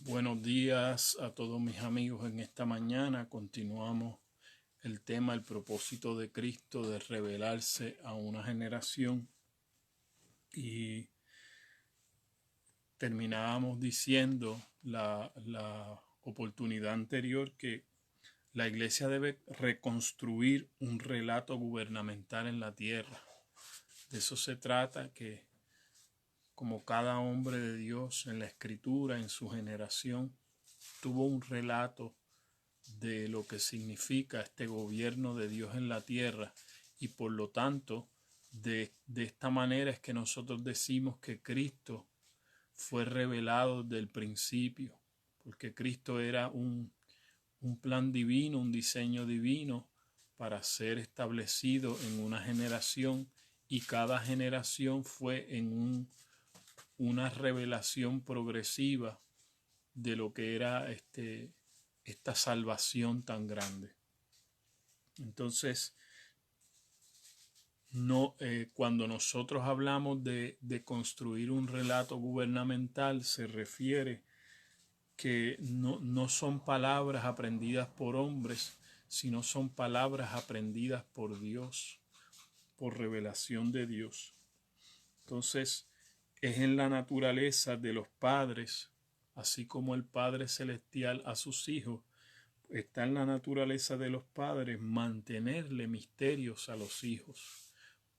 Buenos días a todos mis amigos. En esta mañana continuamos el tema, el propósito de Cristo de revelarse a una generación, y terminábamos diciendo la oportunidad anterior que la iglesia debe reconstruir un relato gubernamental en la tierra. De eso se trata, que como cada hombre de Dios en la escritura, en su generación, tuvo un relato de lo que significa este gobierno de Dios en la tierra, y por lo tanto de esta manera es que nosotros decimos que Cristo fue revelado desde el principio, porque Cristo era un plan divino, un diseño divino para ser establecido en una generación, y cada generación fue en una revelación progresiva de lo que era esta salvación tan grande. Entonces, cuando nosotros hablamos de construir un relato gubernamental, se refiere que no son palabras aprendidas por hombres, sino son palabras aprendidas por Dios, por revelación de Dios. Entonces, es en la naturaleza de los padres, así como el Padre Celestial a sus hijos, está en la naturaleza de los padres mantenerle misterios a los hijos.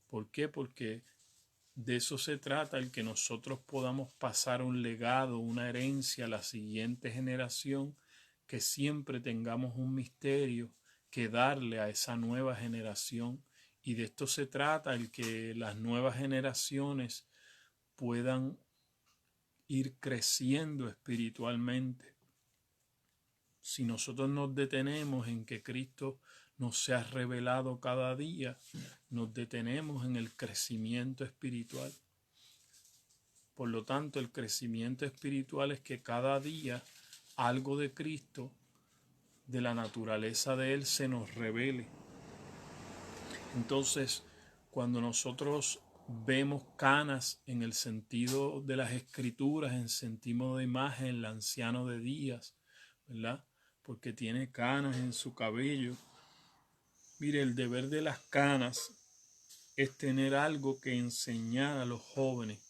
¿Por qué? Porque de eso se trata, el que nosotros podamos pasar un legado, una herencia a la siguiente generación, que siempre tengamos un misterio que darle a esa nueva generación. Y de esto se trata, el que las nuevas generaciones puedan ir creciendo espiritualmente. Si nosotros nos detenemos en que Cristo nos sea revelado cada día, nos detenemos en el crecimiento espiritual. Por lo tanto, el crecimiento espiritual es que cada día algo de Cristo, de la naturaleza de Él, se nos revele. Entonces, cuando nosotros vemos canas en el sentido de las escrituras, en sentido de imagen, el anciano de días, ¿verdad? Porque tiene canas en su cabello. Mire, el deber de las canas es tener algo que enseñar a los jóvenes.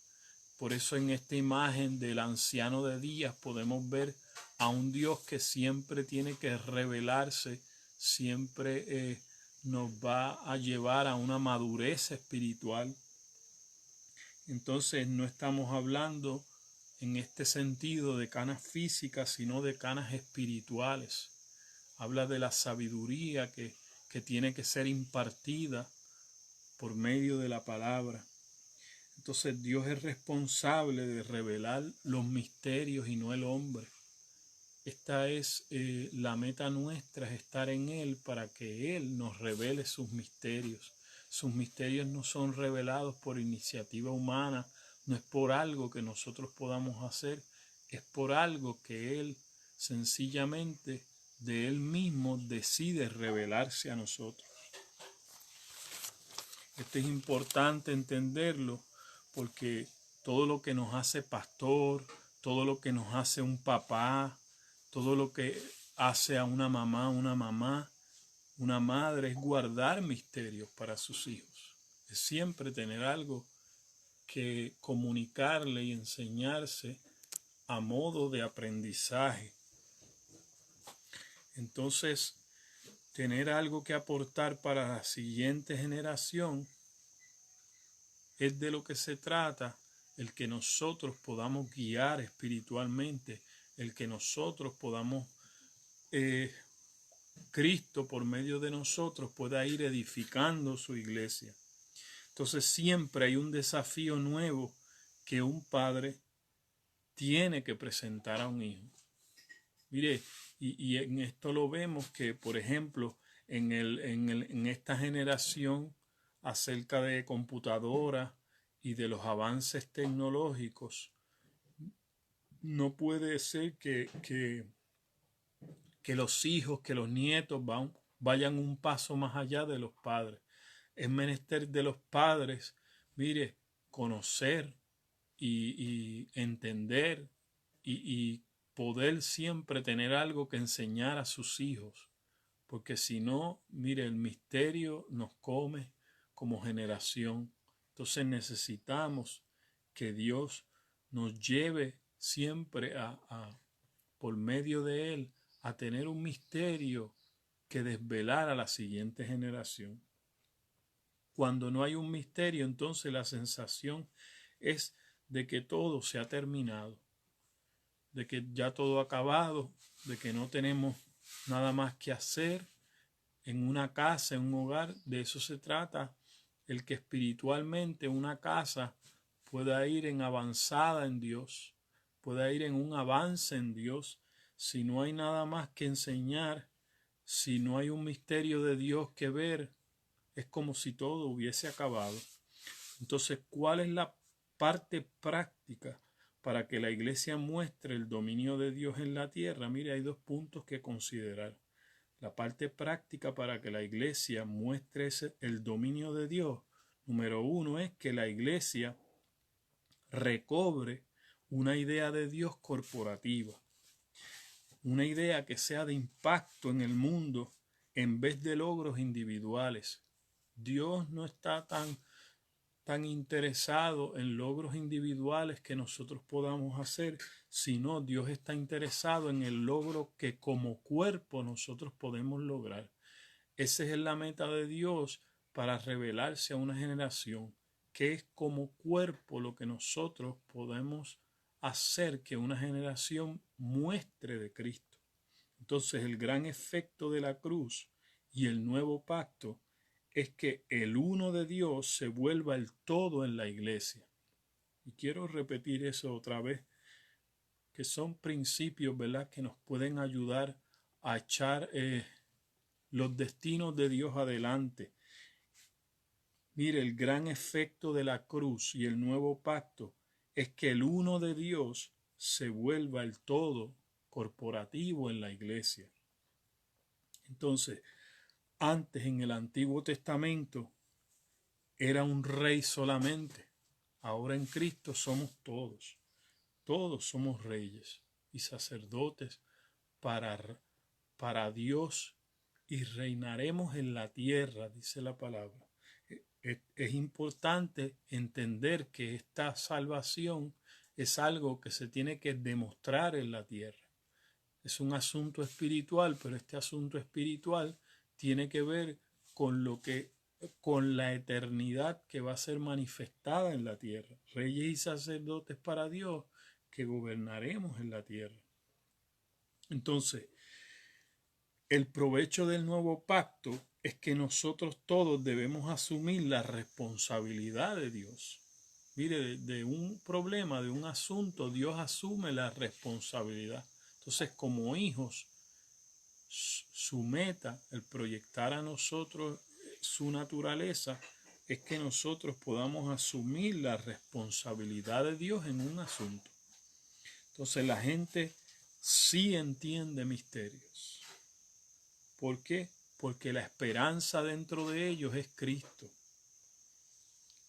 Por eso en esta imagen del anciano de días podemos ver a un Dios que siempre tiene que revelarse, siempre nos va a llevar a una madurez espiritual. Entonces no estamos hablando en este sentido de canas físicas, sino de canas espirituales. Habla de la sabiduría que tiene que ser impartida por medio de la palabra. Entonces Dios es responsable de revelar los misterios y no el hombre. Esta es la meta nuestra, es estar en Él para que Él nos revele sus misterios. Sus misterios no son revelados por iniciativa humana, no es por algo que nosotros podamos hacer, es por algo que Él sencillamente de Él mismo decide revelarse a nosotros. Esto es importante entenderlo, porque todo lo que nos hace pastor, todo lo que nos hace un papá, todo lo que hace a una madre, es guardar misterios para sus hijos. Es siempre tener algo que comunicarle y enseñarse a modo de aprendizaje. Entonces, tener algo que aportar para la siguiente generación es de lo que se trata, el que nosotros podamos guiar espiritualmente, el que nosotros podamos, Cristo por medio de nosotros pueda ir edificando su iglesia. Entonces siempre hay un desafío nuevo que un padre tiene que presentar a un hijo. Mire, y en esto lo vemos que, por ejemplo, en esta generación acerca de computadoras y de los avances tecnológicos, no puede ser que los hijos, que los nietos vayan un paso más allá de los padres. Es menester de los padres, mire, conocer y entender y poder siempre tener algo que enseñar a sus hijos, porque si no, mire, el misterio nos come como generación. Entonces necesitamos que Dios nos lleve siempre por medio de Él, a tener un misterio que desvelar a la siguiente generación. Cuando no hay un misterio, entonces la sensación es de que todo se ha terminado, de que ya todo ha acabado, de que no tenemos nada más que hacer en una casa, en un hogar. De eso se trata, el que espiritualmente una casa pueda ir en avanzada en Dios, pueda ir en un avance en Dios. Si no hay nada más que enseñar, si no hay un misterio de Dios que ver, es como si todo hubiese acabado. Entonces, ¿cuál es la parte práctica para que la iglesia muestre el dominio de Dios en la tierra? Mire, hay dos puntos que considerar. La parte práctica para que la iglesia muestre el dominio de Dios, número uno, es que la iglesia recobre una idea de Dios corporativa, una idea que sea de impacto en el mundo en vez de logros individuales. Dios no está tan interesado en logros individuales que nosotros podamos hacer, sino Dios está interesado en el logro que como cuerpo nosotros podemos lograr. Esa es la meta de Dios para revelarse a una generación, que es como cuerpo lo que nosotros podemos hacer que una generación muestre de Cristo. Entonces el gran efecto de la cruz y el nuevo pacto es que el uno de Dios se vuelva el todo en la iglesia. Y quiero repetir eso otra vez, que son principios, ¿verdad?, que nos pueden ayudar a echar los destinos de Dios adelante. Mire, el gran efecto de la cruz y el nuevo pacto es que el uno de Dios se vuelva el todo corporativo en la iglesia. Entonces, antes en el Antiguo Testamento era un rey solamente. Ahora en Cristo somos todos. Todos somos reyes y sacerdotes para Dios y reinaremos en la tierra, dice la palabra. Es importante entender que esta salvación es algo que se tiene que demostrar en la tierra. Es un asunto espiritual, pero este asunto espiritual tiene que ver con la eternidad que va a ser manifestada en la tierra. Reyes y sacerdotes para Dios que gobernaremos en la tierra. Entonces, el provecho del nuevo pacto es que nosotros todos debemos asumir la responsabilidad de Dios. Mire, de un problema, de un asunto, Dios asume la responsabilidad. Entonces, como hijos, su meta, el proyectar a nosotros su naturaleza, es que nosotros podamos asumir la responsabilidad de Dios en un asunto. Entonces la gente sí entiende misterios. ¿Por qué? Porque la esperanza dentro de ellos es Cristo.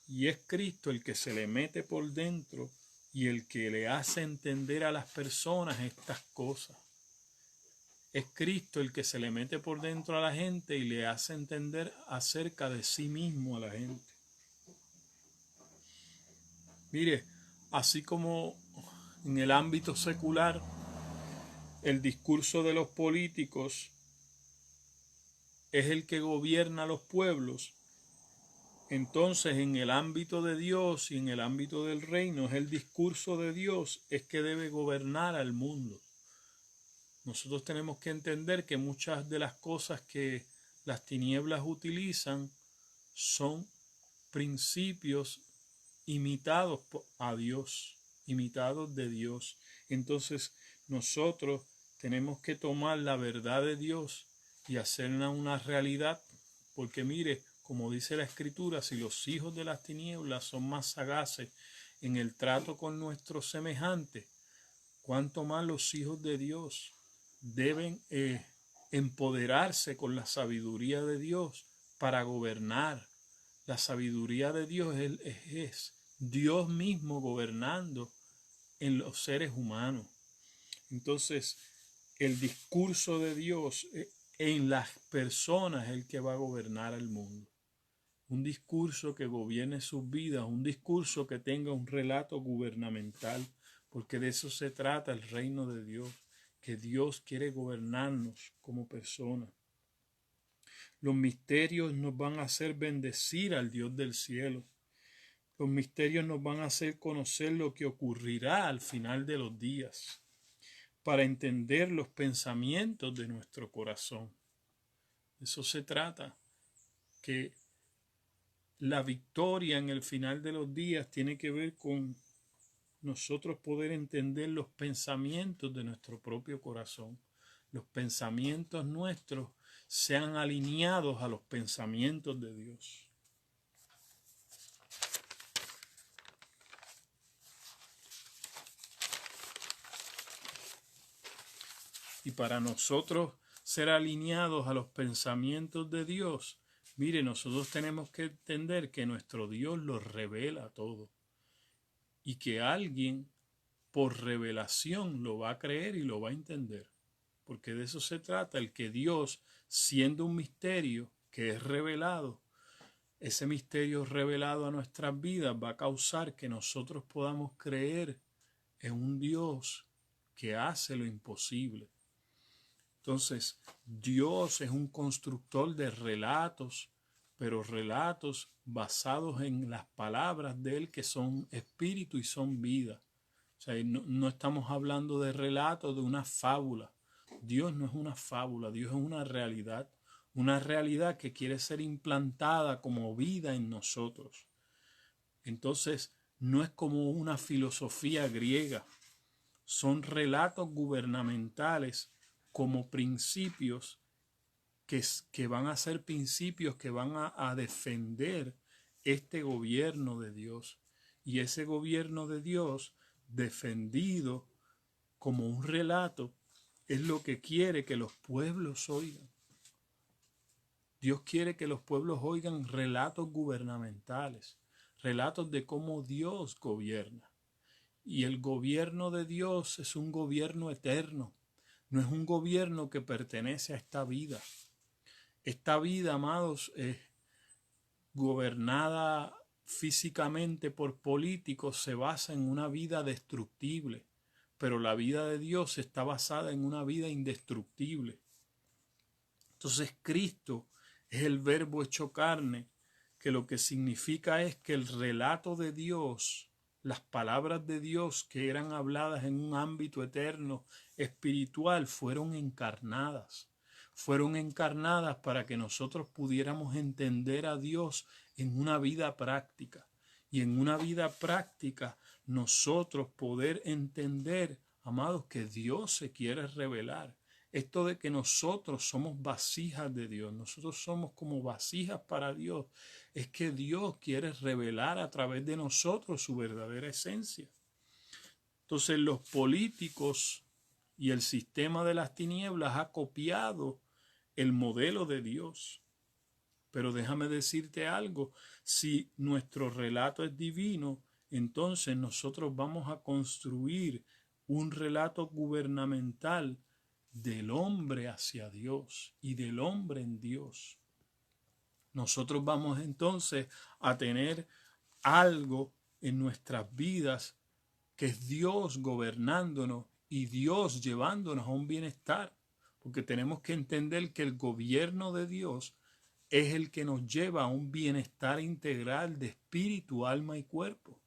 Y es Cristo el que se le mete por dentro y el que le hace entender a las personas estas cosas. Es Cristo el que se le mete por dentro a la gente y le hace entender acerca de sí mismo a la gente. Mire, así como en el ámbito secular, el discurso de los políticos es el que gobierna a los pueblos, entonces en el ámbito de Dios y en el ámbito del reino es el discurso de Dios es que debe gobernar al mundo. Nosotros tenemos que entender que muchas de las cosas que las tinieblas utilizan son principios imitados a Dios, imitados de Dios. Entonces nosotros tenemos que tomar la verdad de Dios y hacerla una realidad, porque mire, como dice la Escritura, si los hijos de las tinieblas son más sagaces en el trato con nuestros semejantes, cuánto más los hijos de Dios deben empoderarse con la sabiduría de Dios para gobernar. La sabiduría de Dios es Dios mismo gobernando en los seres humanos. Entonces, el discurso de Dios en las personas es el que va a gobernar al mundo. Un discurso que gobierne sus vidas, un discurso que tenga un relato gubernamental, porque de eso se trata el reino de Dios, que Dios quiere gobernarnos como personas. Los misterios nos van a hacer bendecir al Dios del cielo. Los misterios nos van a hacer conocer lo que ocurrirá al final de los días, para entender los pensamientos de nuestro corazón. De eso se trata, que la victoria en el final de los días tiene que ver con nosotros poder entender los pensamientos de nuestro propio corazón. Los pensamientos nuestros sean alineados a los pensamientos de Dios. Y para nosotros ser alineados a los pensamientos de Dios, mire, nosotros tenemos que entender que nuestro Dios lo revela todo. Y que alguien por revelación lo va a creer y lo va a entender. Porque de eso se trata, el que Dios, siendo un misterio que es revelado, ese misterio revelado a nuestras vidas va a causar que nosotros podamos creer en un Dios que hace lo imposible. Entonces, Dios es un constructor de relatos, pero relatos basados en las palabras de Él que son espíritu y son vida. O sea, no estamos hablando de relatos, de una fábula. Dios no es una fábula, Dios es una realidad que quiere ser implantada como vida en nosotros. Entonces, no es como una filosofía griega, son relatos gubernamentales como principios que van a ser principios que van a defender este gobierno de Dios. Y ese gobierno de Dios, defendido como un relato, es lo que quiere que los pueblos oigan. Dios quiere que los pueblos oigan relatos gubernamentales, relatos de cómo Dios gobierna. Y el gobierno de Dios es un gobierno eterno, no es un gobierno que pertenece a esta vida. Esta vida, amados, es gobernada físicamente por políticos, se basa en una vida destructible, pero la vida de Dios está basada en una vida indestructible. Entonces Cristo es el verbo hecho carne, que lo que significa es que el relato de Dios, las palabras de Dios que eran habladas en un ámbito eterno, espiritual, fueron encarnadas para que nosotros pudiéramos entender a Dios en una vida práctica. Y en una vida práctica nosotros poder entender, amados, que Dios se quiere revelar. Esto de que nosotros somos vasijas de Dios, nosotros somos como vasijas para Dios, es que Dios quiere revelar a través de nosotros su verdadera esencia. Entonces los políticos y el sistema de las tinieblas ha copiado el modelo de Dios. Pero déjame decirte algo, si nuestro relato es divino, entonces nosotros vamos a construir un relato gubernamental del hombre hacia Dios y del hombre en Dios. Nosotros vamos entonces a tener algo en nuestras vidas que es Dios gobernándonos y Dios llevándonos a un bienestar, porque tenemos que entender que el gobierno de Dios es el que nos lleva a un bienestar integral de espíritu, alma y cuerpo.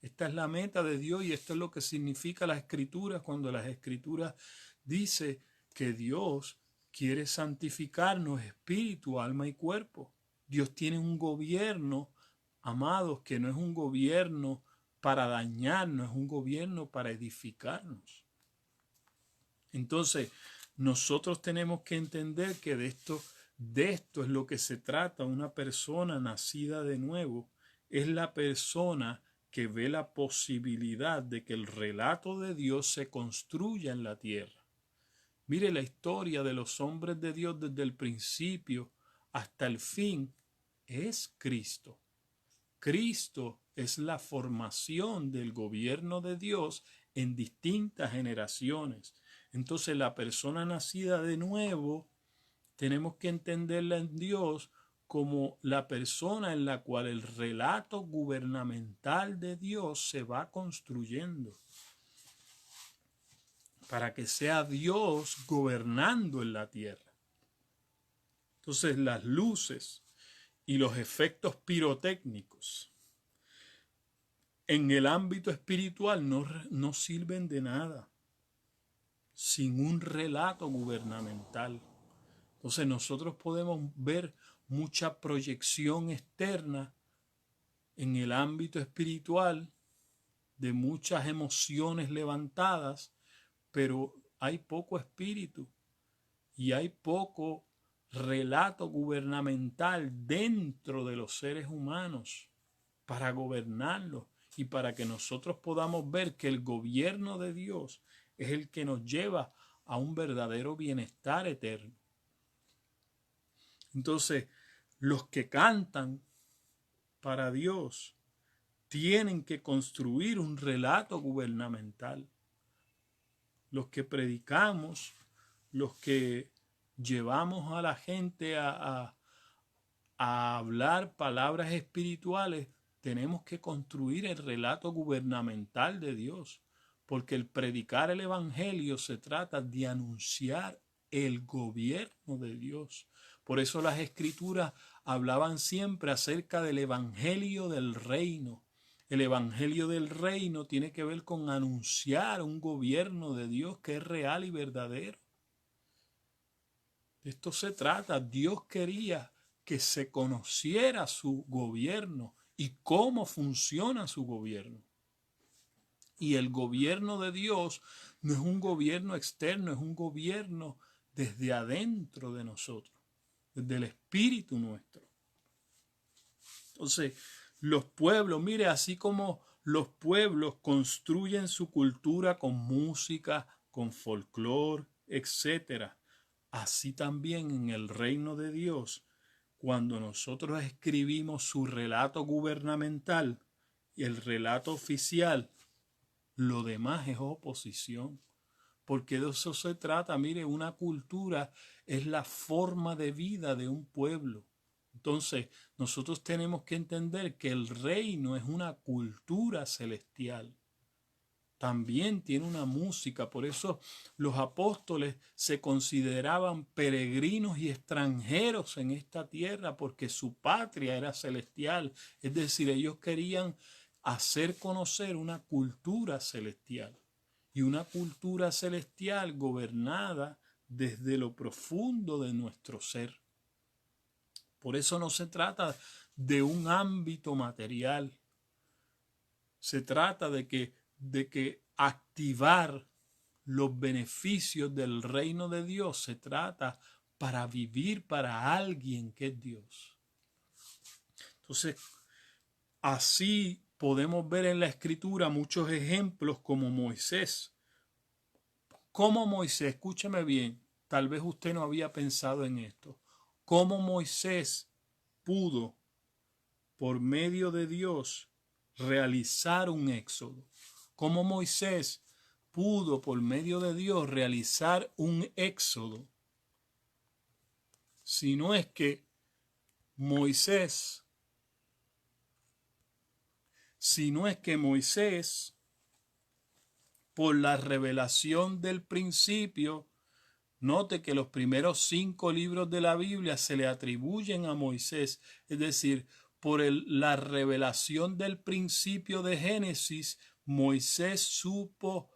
Esta es la meta de Dios y esto es lo que significa las Escrituras cuando las Escrituras dice que Dios quiere santificarnos espíritu, alma y cuerpo. Dios tiene un gobierno, amados, que no es un gobierno para dañarnos, es un gobierno para edificarnos. Entonces, nosotros tenemos que entender que de esto es lo que se trata. Una persona nacida de nuevo es la persona que ve la posibilidad de que el relato de Dios se construya en la tierra. Mire la historia de los hombres de Dios desde el principio hasta el fin es Cristo. Cristo es la formación del gobierno de Dios en distintas generaciones. Entonces la persona nacida de nuevo tenemos que entenderla en Dios como la persona en la cual el relato gubernamental de Dios se va construyendo para que sea Dios gobernando en la tierra. Entonces las luces y los efectos pirotécnicos en el ámbito espiritual no sirven de nada sin un relato gubernamental. Entonces nosotros podemos ver mucha proyección externa en el ámbito espiritual de muchas emociones levantadas, pero hay poco espíritu y hay poco relato gubernamental dentro de los seres humanos para gobernarlos y para que nosotros podamos ver que el gobierno de Dios es el que nos lleva a un verdadero bienestar eterno. Entonces, los que cantan para Dios tienen que construir un relato gubernamental. Los que predicamos, los que llevamos a la gente a hablar palabras espirituales, tenemos que construir el relato gubernamental de Dios, porque el predicar el evangelio se trata de anunciar el gobierno de Dios. Por eso las escrituras hablaban siempre acerca del evangelio del reino. El evangelio del reino tiene que ver con anunciar un gobierno de Dios que es real y verdadero. De esto se trata. Dios quería que se conociera su gobierno y cómo funciona su gobierno. Y el gobierno de Dios no es un gobierno externo, es un gobierno desde adentro de nosotros, desde el espíritu nuestro. Entonces, los pueblos, mire, así como los pueblos construyen su cultura con música, con folclore, etc., así también en el reino de Dios, cuando nosotros escribimos su relato gubernamental y el relato oficial, lo demás es oposición, porque de eso se trata. Mire, una cultura es la forma de vida de un pueblo. Entonces, nosotros tenemos que entender que el reino es una cultura celestial. También tiene una música, por eso los apóstoles se consideraban peregrinos y extranjeros en esta tierra, porque su patria era celestial. Es decir, ellos querían hacer conocer una cultura celestial, y una cultura celestial gobernada desde lo profundo de nuestro ser. Por eso no se trata de un ámbito material. Se trata de que activar los beneficios del reino de Dios se trata para vivir para alguien que es Dios. Entonces, así podemos ver en la Escritura muchos ejemplos como Moisés. Como Moisés, escúcheme bien, tal vez usted no había pensado en esto. Cómo Moisés pudo, por medio de Dios, realizar un éxodo. Cómo Moisés pudo, por medio de Dios, realizar un éxodo. Si no es que Moisés, por la revelación del principio, note que los primeros 5 libros de la Biblia se le atribuyen a Moisés, es decir, por la revelación del principio de Génesis, Moisés supo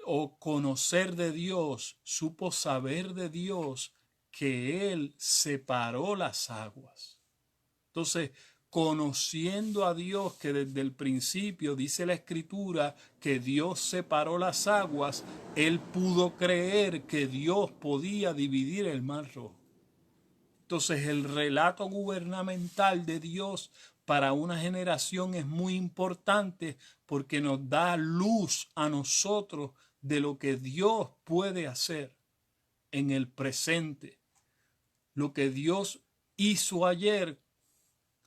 o conocer de Dios, supo saber de Dios que Él separó las aguas. Entonces, conociendo a Dios, que desde el principio dice la Escritura que Dios separó las aguas, él pudo creer que Dios podía dividir el mar Rojo. Entonces, el relato gubernamental de Dios para una generación es muy importante porque nos da luz a nosotros de lo que Dios puede hacer en el presente. Lo que Dios hizo ayer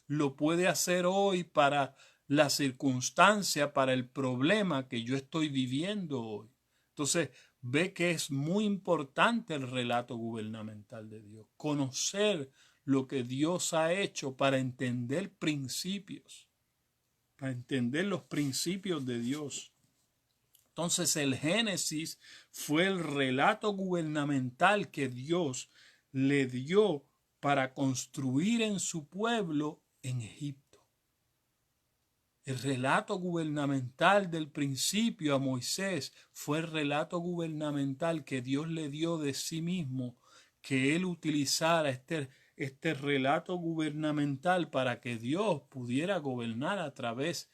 lo puede hacer hoy para la circunstancia para el problema que yo estoy viviendo hoy. Entonces, ve que es muy importante el relato gubernamental de Dios, conocer lo que Dios ha hecho para entender principios, para entender los principios de Dios. Entonces el Génesis fue el relato gubernamental que Dios le dio para construir en su pueblo en Egipto. El relato gubernamental del principio a Moisés fue el relato gubernamental que Dios le dio de sí mismo, que él utilizara este relato gubernamental para que Dios pudiera gobernar a través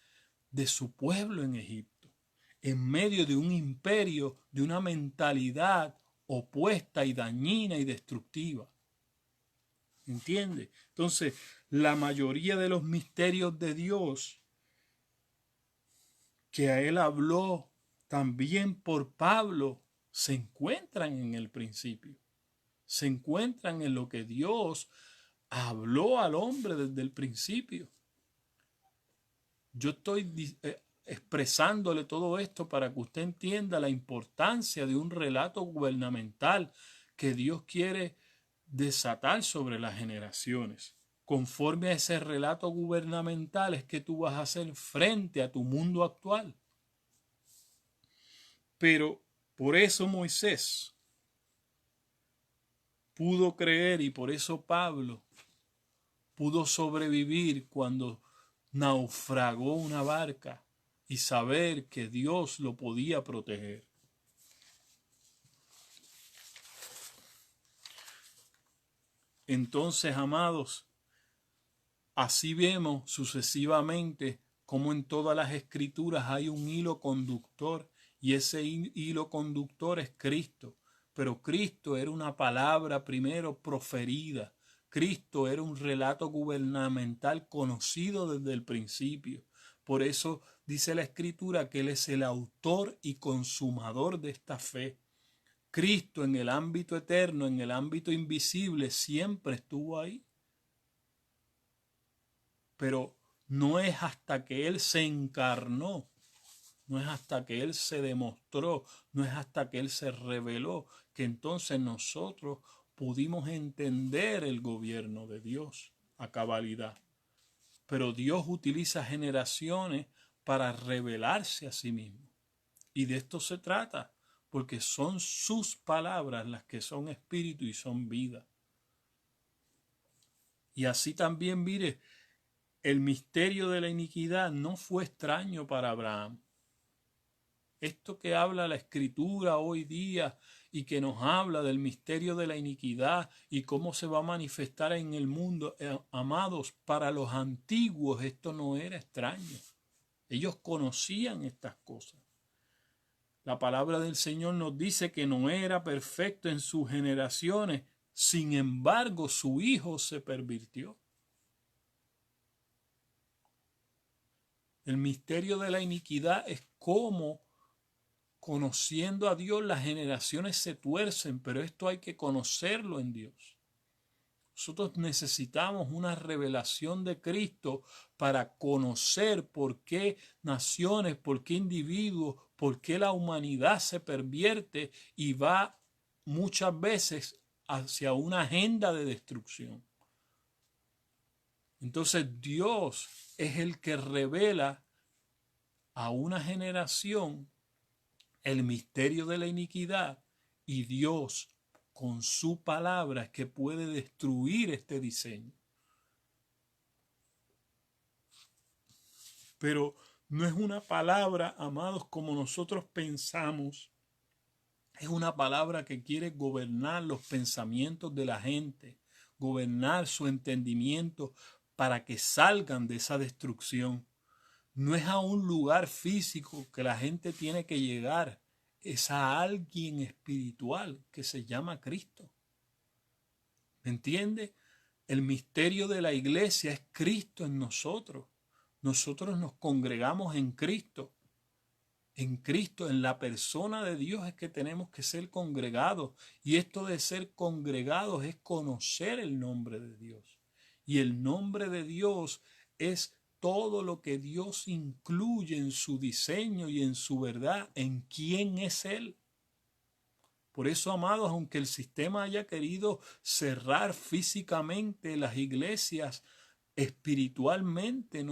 de su pueblo en Egipto, en medio de un imperio, de una mentalidad opuesta y dañina y destructiva. ¿Entiende? Entonces, la mayoría de los misterios de Dios que a él habló también por Pablo se encuentran en el principio, se encuentran en lo que Dios habló al hombre desde el principio. Yo estoy expresándole todo esto para que usted entienda la importancia de un relato gubernamental que Dios quiere desatar sobre las generaciones. Conforme a ese relato gubernamental es que tú vas a hacer frente a tu mundo actual. Pero por eso Moisés pudo creer y por eso Pablo pudo sobrevivir cuando naufragó una barca y saber que Dios lo podía proteger. Entonces, amados, así vemos sucesivamente cómo en todas las escrituras hay un hilo conductor y ese hilo conductor es Cristo. Pero Cristo era una palabra primero proferida. Cristo era un relato gubernamental conocido desde el principio. Por eso dice la Escritura que Él es el autor y consumador de esta fe. Cristo en el ámbito eterno, en el ámbito invisible, siempre estuvo ahí. Pero no es hasta que Él se encarnó, no es hasta que Él se demostró, no es hasta que Él se reveló, que entonces nosotros pudimos entender el gobierno de Dios a cabalidad. Pero Dios utiliza generaciones para revelarse a sí mismo. Y de esto se trata, porque son sus palabras las que son espíritu y son vida. Y así también, mire, el misterio de la iniquidad no fue extraño para Abraham. Esto que habla la Escritura hoy día y que nos habla del misterio de la iniquidad y cómo se va a manifestar en el mundo, amados, para los antiguos esto no era extraño. Ellos conocían estas cosas. La palabra del Señor nos dice que Noé era perfecto en sus generaciones, sin embargo su hijo se pervirtió. El misterio de la iniquidad es cómo, conociendo a Dios, las generaciones se tuercen, pero esto hay que conocerlo en Dios. Nosotros necesitamos una revelación de Cristo para conocer por qué naciones, por qué individuos, por qué la humanidad se pervierte y va muchas veces hacia una agenda de destrucción. Entonces Dios es el que revela a una generación el misterio de la iniquidad y Dios con su palabra es que puede destruir este diseño. Pero no es una palabra, amados, como nosotros pensamos. Es una palabra que quiere gobernar los pensamientos de la gente, gobernar su entendimiento para que salgan de esa destrucción. No es a un lugar físico que la gente tiene que llegar, es a alguien espiritual que se llama Cristo. ¿Me entiende? El misterio de la iglesia es Cristo en nosotros. Nosotros nos congregamos en Cristo. En Cristo, en la persona de Dios es que tenemos que ser congregados. Y esto de ser congregados es conocer el nombre de Dios. Y el nombre de Dios es todo lo que Dios incluye en su diseño y en su verdad, en quién es Él. Por eso, amados, aunque el sistema haya querido cerrar físicamente las iglesias, espiritualmente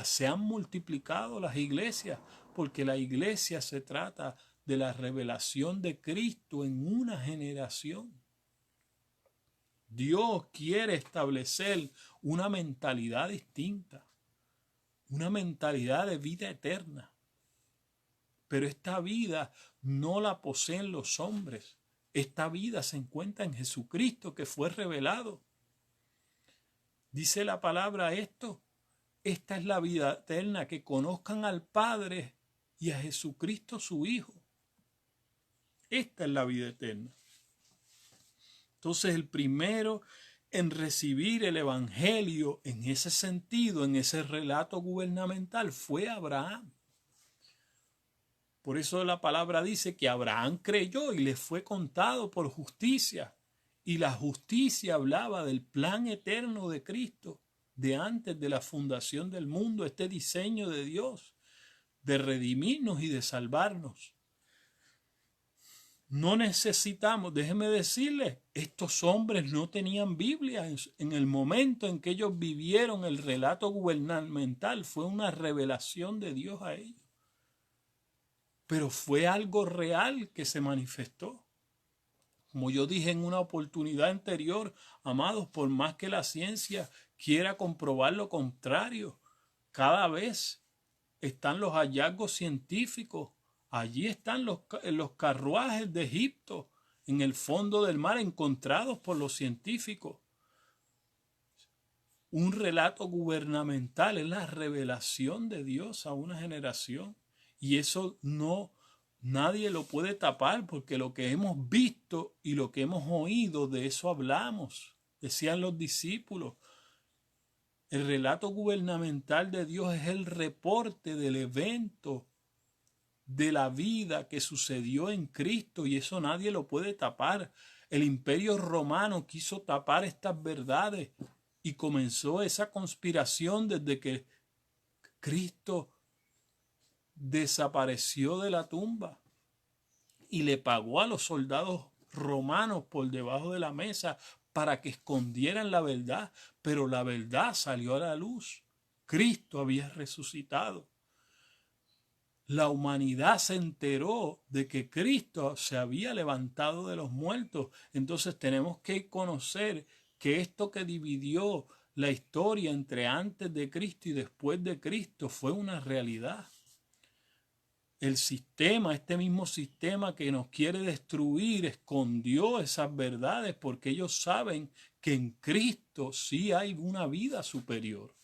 se han multiplicado las iglesias, porque la iglesia se trata de la revelación de Cristo en una generación. Dios quiere establecer una mentalidad distinta, una mentalidad de vida eterna. Pero esta vida no la poseen los hombres. Esta vida se encuentra en Jesucristo, que fue revelado. Dice la palabra esto: esta es la vida eterna, que conozcan al Padre y a Jesucristo su Hijo. Esta es la vida eterna. Entonces, el primero en recibir el evangelio en ese sentido, en ese relato gubernamental, fue Abraham. Por eso la palabra dice que Abraham creyó y le fue contado por justicia. Y la justicia hablaba del plan eterno de Cristo, de antes de la fundación del mundo, este diseño de Dios, de redimirnos y de salvarnos. No necesitamos, déjeme decirles, estos hombres no tenían Biblia en el momento en que ellos vivieron el relato gubernamental. Fue una revelación de Dios a ellos. Pero fue algo real que se manifestó. Como yo dije en una oportunidad anterior, amados, por más que la ciencia quiera comprobar lo contrario, cada vez están los hallazgos científicos. Allí están los carruajes de Egipto en el fondo del mar, encontrados por los científicos. Un relato gubernamental es la revelación de Dios a una generación. Y eso nadie lo puede tapar, porque lo que hemos visto y lo que hemos oído, de eso hablamos. Decían los discípulos. El relato gubernamental de Dios es el reporte del evento de la vida que sucedió en Cristo, y eso nadie lo puede tapar. El Imperio Romano quiso tapar estas verdades y comenzó esa conspiración desde que Cristo desapareció de la tumba y le pagó a los soldados romanos por debajo de la mesa para que escondieran la verdad, pero la verdad salió a la luz. Cristo había resucitado. La humanidad se enteró de que Cristo se había levantado de los muertos. Entonces tenemos que conocer que esto que dividió la historia entre antes de Cristo y después de Cristo fue una realidad. El sistema, este mismo sistema que nos quiere destruir, escondió esas verdades, porque ellos saben que en Cristo sí hay una vida superior.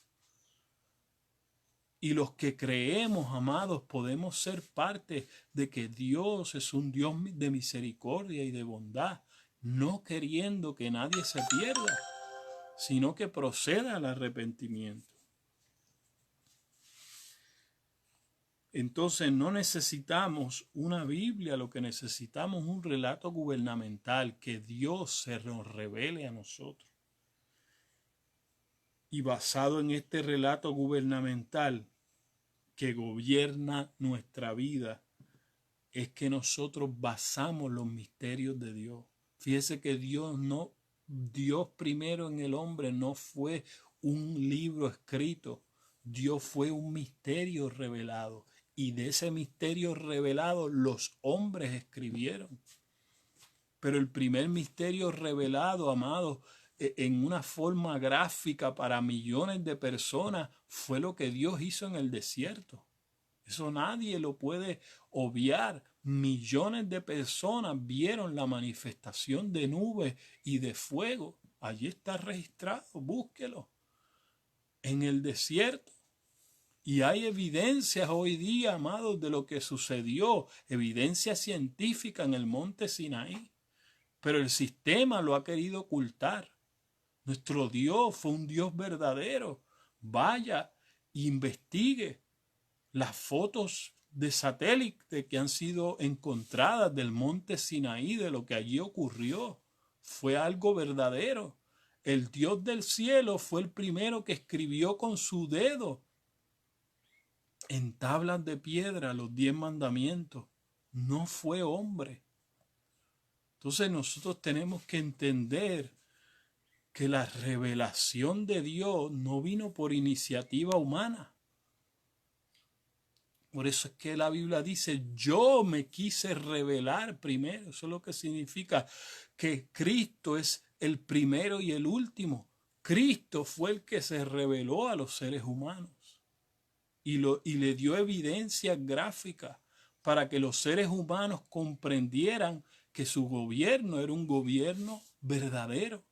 Y los que creemos, amados, podemos ser parte de que Dios es un Dios de misericordia y de bondad, no queriendo que nadie se pierda, sino que proceda al arrepentimiento. Entonces no necesitamos una Biblia, lo que necesitamos es un relato gubernamental, que Dios se nos revele a nosotros. Y basado en este relato gubernamental que gobierna nuestra vida, es que nosotros basamos los misterios de Dios. Fíjese que Dios primero en el hombre no fue un libro escrito, Dios fue un misterio revelado. Y de ese misterio revelado los hombres escribieron. Pero el primer misterio revelado, amados, en una forma gráfica para millones de personas, fue lo que Dios hizo en el desierto. Eso nadie lo puede obviar. Millones de personas vieron la manifestación de nubes y de fuego. Allí está registrado, búsquelo. En el desierto. Y hay evidencias hoy día, amados, de lo que sucedió, evidencia científica en el monte Sinaí. Pero el sistema lo ha querido ocultar. Nuestro Dios fue un Dios verdadero. Vaya, investigue las fotos de satélite que han sido encontradas del monte Sinaí, de lo que allí ocurrió. Fue algo verdadero. El Dios del cielo fue el primero que escribió con su dedo en tablas de piedra los 10 mandamientos. No fue hombre. Entonces nosotros tenemos que entender que la revelación de Dios no vino por iniciativa humana. Por eso es que la Biblia dice, yo me quise revelar primero. Eso es lo que significa que Cristo es el primero y el último. Cristo fue el que se reveló a los seres humanos y le dio evidencia gráfica para que los seres humanos comprendieran que su gobierno era un gobierno verdadero.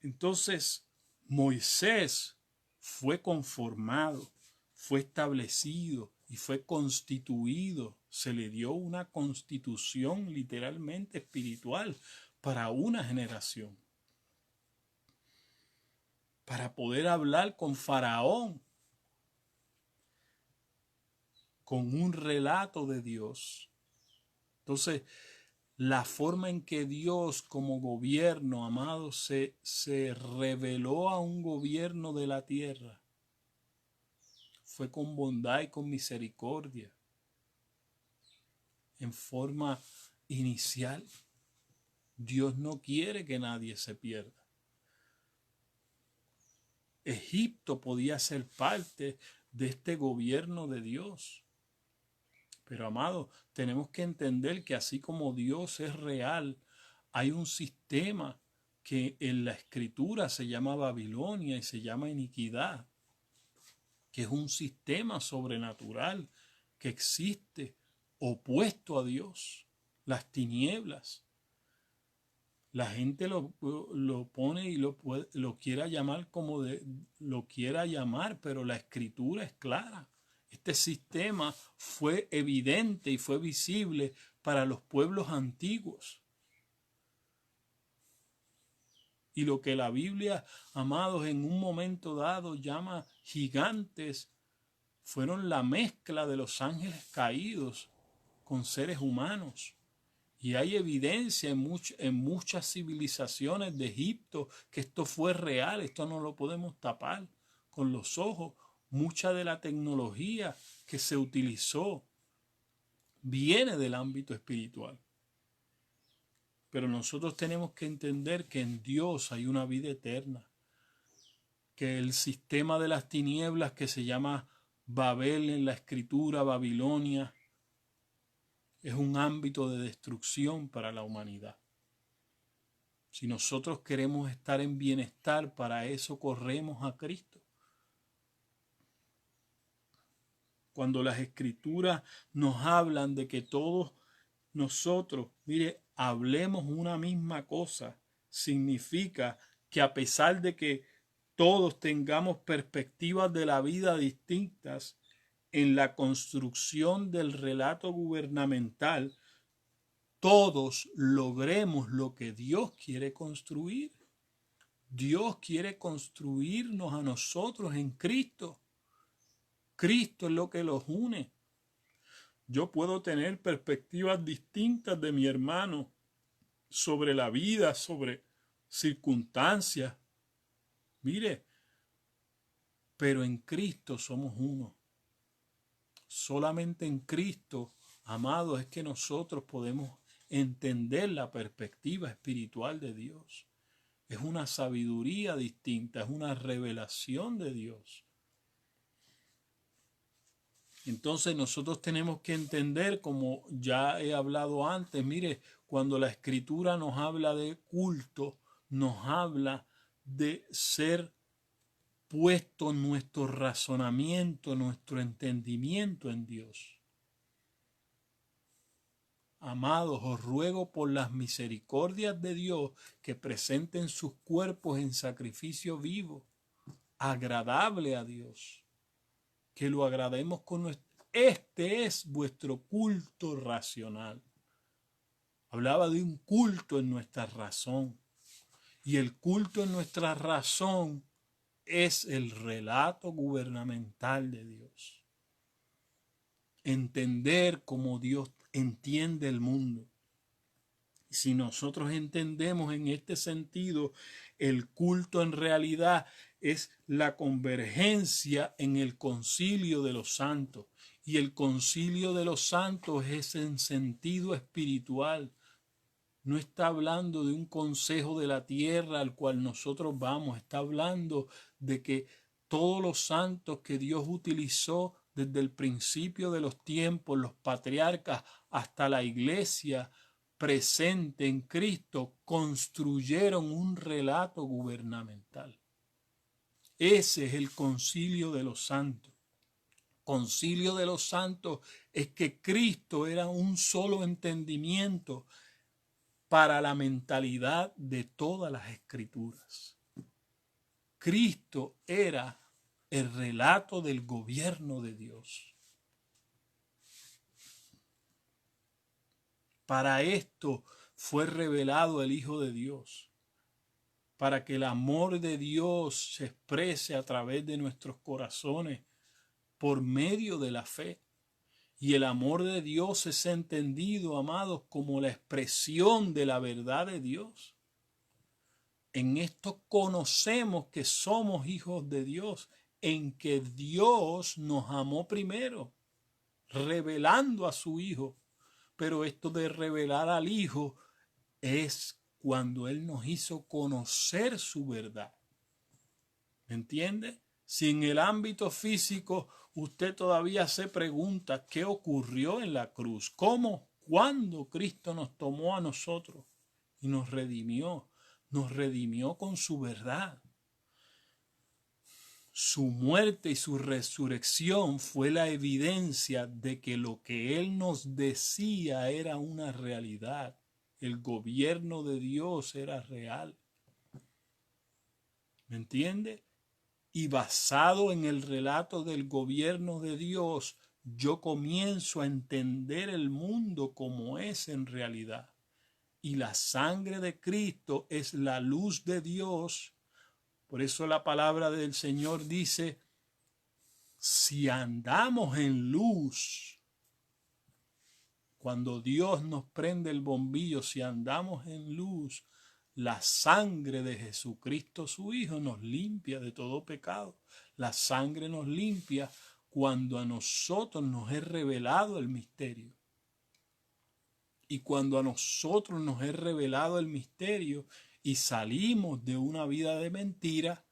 Entonces, Moisés fue conformado, fue establecido y fue constituido. Se le dio una constitución literalmente espiritual para una generación. Para poder hablar con Faraón, con un relato de Dios. Entonces, la forma en que Dios como gobierno, amado, se reveló a un gobierno de la tierra fue con bondad y con misericordia, en forma inicial. Dios no quiere que nadie se pierda. Egipto podía ser parte de este gobierno de Dios. Pero, amado, tenemos que entender que así como Dios es real, hay un sistema que en la escritura se llama Babilonia y se llama iniquidad, que es un sistema sobrenatural que existe opuesto a Dios, las tinieblas. La gente lo pone y lo quiera llamar como lo quiera llamar, pero la escritura es clara. Este sistema fue evidente y fue visible para los pueblos antiguos. Y lo que la Biblia, amados, en un momento dado llama gigantes, fueron la mezcla de los ángeles caídos con seres humanos. Y hay evidencia en muchas civilizaciones de Egipto que esto fue real, esto no lo podemos tapar con los ojos. Mucha de la tecnología que se utilizó viene del ámbito espiritual. Pero nosotros tenemos que entender que en Dios hay una vida eterna, que el sistema de las tinieblas que se llama Babel en la escritura, Babilonia, es un ámbito de destrucción para la humanidad. Si nosotros queremos estar en bienestar, para eso corremos a Cristo. Cuando las escrituras nos hablan de que todos nosotros, mire, hablemos una misma cosa, significa que a pesar de que todos tengamos perspectivas de la vida distintas, en la construcción del relato gubernamental, todos logremos lo que Dios quiere construir. Dios quiere construirnos a nosotros en Cristo. Cristo es lo que los une. Yo puedo tener perspectivas distintas de mi hermano sobre la vida, sobre circunstancias. Mire, pero en Cristo somos uno. Solamente en Cristo, amados, es que nosotros podemos entender la perspectiva espiritual de Dios. Es una sabiduría distinta, es una revelación de Dios. Entonces nosotros tenemos que entender, como ya he hablado antes, mire, cuando la escritura nos habla de culto, nos habla de ser puesto nuestro razonamiento, nuestro entendimiento en Dios. Amados, os ruego por las misericordias de Dios que presenten sus cuerpos en sacrificio vivo, agradable a Dios. Que lo agrademos con nuestro... Este es vuestro culto racional. Hablaba de un culto en nuestra razón. Y el culto en nuestra razón es el relato gubernamental de Dios. Entender cómo Dios entiende el mundo. Si nosotros entendemos en este sentido, el culto en realidad es la convergencia en el concilio de los santos. Y el concilio de los santos es en sentido espiritual. No está hablando de un consejo de la tierra al cual nosotros vamos. Está hablando de que todos los santos que Dios utilizó desde el principio de los tiempos, los patriarcas hasta la iglesia presente en Cristo, construyeron un relato gubernamental. Ese es el concilio de los santos. Concilio de los santos es que Cristo era un solo entendimiento para la mentalidad de todas las escrituras. Cristo era el relato del gobierno de Dios. Para esto fue revelado el Hijo de Dios, para que el amor de Dios se exprese a través de nuestros corazones por medio de la fe. Y el amor de Dios es entendido, amados, como la expresión de la verdad de Dios. En esto conocemos que somos hijos de Dios, en que Dios nos amó primero, revelando a su Hijo. Pero esto de revelar al Hijo es cuando Él nos hizo conocer su verdad. ¿Me entiende? Si en el ámbito físico usted todavía se pregunta qué ocurrió en la cruz, cómo, cuándo Cristo nos tomó a nosotros y nos redimió con su verdad. Su muerte y su resurrección fue la evidencia de que lo que Él nos decía era una realidad. El gobierno de Dios era real. ¿Me entiende? Y basado en el relato del gobierno de Dios, yo comienzo a entender el mundo como es en realidad. Y la sangre de Cristo es la luz de Dios. Por eso la palabra del Señor dice, si andamos en luz, cuando Dios nos prende el bombillo, si andamos en luz, la sangre de Jesucristo su Hijo nos limpia de todo pecado. La sangre nos limpia cuando a nosotros nos es revelado el misterio. Y cuando a nosotros nos es revelado el misterio y salimos de una vida de mentira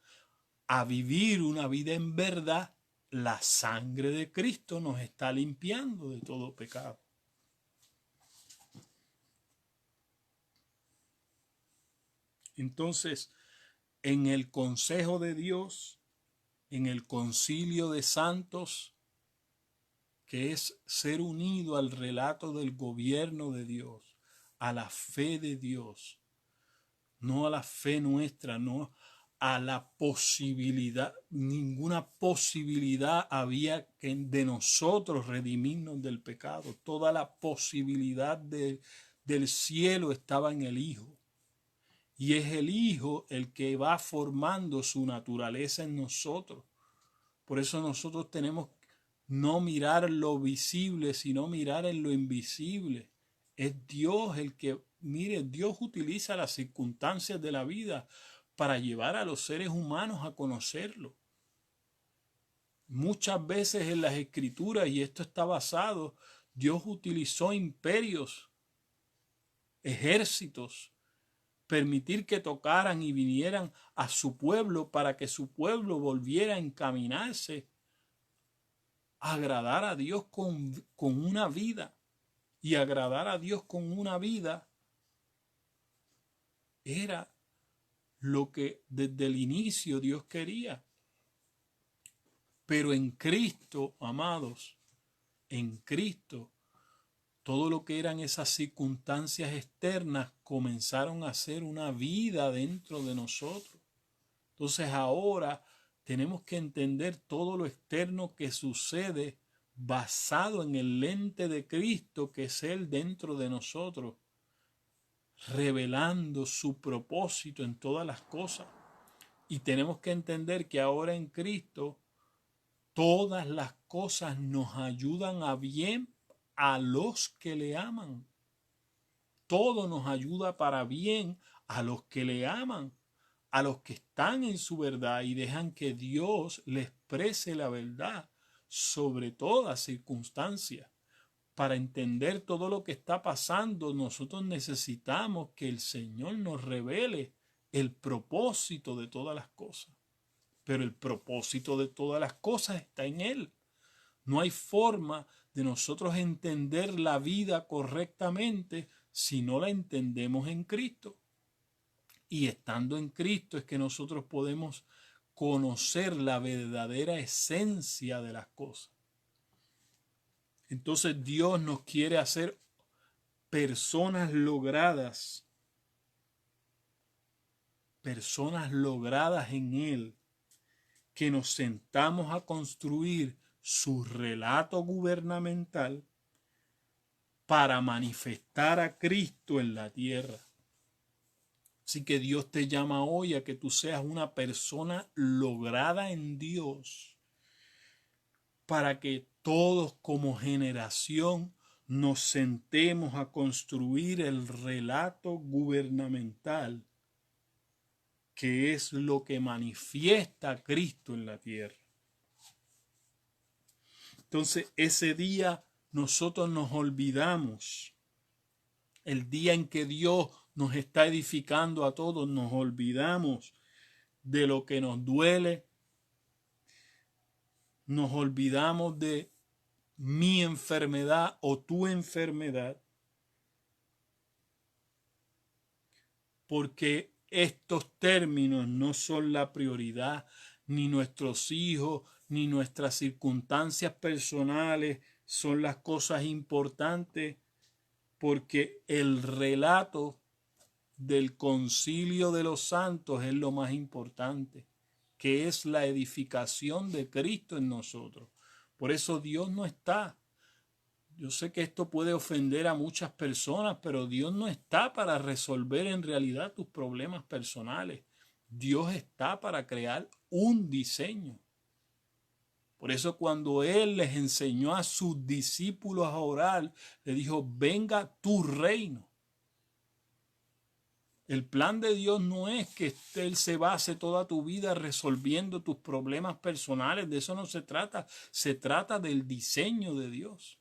a vivir una vida en verdad, la sangre de Cristo nos está limpiando de todo pecado. Entonces, en el consejo de Dios, en el concilio de santos, que es ser unido al relato del gobierno de Dios, a la fe de Dios, no a la fe nuestra, no a la posibilidad, ninguna posibilidad había de nosotros redimirnos del pecado. Toda la posibilidad del cielo estaba en el Hijo. Y es el Hijo el que va formando su naturaleza en nosotros. Por eso nosotros tenemos no mirar lo visible, sino mirar en lo invisible. Es Dios el que, mire, Dios utiliza las circunstancias de la vida para llevar a los seres humanos a conocerlo. Muchas veces en las Escrituras, y esto está basado, Dios utilizó imperios, ejércitos, permitir que tocaran y vinieran a su pueblo para que su pueblo volviera a encaminarse a agradar a Dios con una vida. Y agradar a Dios con una vida era lo que desde el inicio Dios quería. Pero en Cristo, amados, en Cristo, todo lo que eran esas circunstancias externas comenzaron a ser una vida dentro de nosotros. Entonces ahora tenemos que entender todo lo externo que sucede basado en el lente de Cristo, que es Él dentro de nosotros, revelando su propósito en todas las cosas. Y tenemos que entender que ahora en Cristo todas las cosas nos ayudan a bien a los que le aman. todo nos ayuda para bien a los que le aman, a los que están en su verdad y dejan que Dios les exprese la verdad sobre toda circunstancia. Para entender todo lo que está pasando, nosotros necesitamos que el Señor nos revele el propósito de todas las cosas. Pero el propósito de todas las cosas está en Él. No hay forma de nosotros entender la vida correctamente si no la entendemos en Cristo. Y estando en Cristo es que nosotros podemos conocer la verdadera esencia de las cosas. Entonces Dios nos quiere hacer personas logradas en Él, que nos sentamos a construir su relato gubernamental para manifestar a Cristo en la tierra. Así que Dios te llama hoy a que tú seas una persona lograda en Dios, para que todos como generación nos sentemos a construir el relato gubernamental, que es lo que manifiesta a Cristo en la tierra. Entonces, ese día nosotros nos olvidamos, el día en que Dios nos está edificando a todos, nos olvidamos de lo que nos duele, nos olvidamos de mi enfermedad o tu enfermedad, porque estos términos no son la prioridad, ni nuestros hijos, ni nuestras circunstancias personales son las cosas importantes, porque el relato del concilio de los santos es lo más importante, que es la edificación de Cristo en nosotros. Por eso Dios no está. Yo sé que esto puede ofender a muchas personas, pero Dios no está para resolver en realidad tus problemas personales. Dios está para crear un diseño. Por eso cuando Él les enseñó a sus discípulos a orar, le dijo, venga tu reino. El plan de Dios no es que Él se base toda tu vida resolviendo tus problemas personales. De eso no se trata. Se trata del diseño de Dios.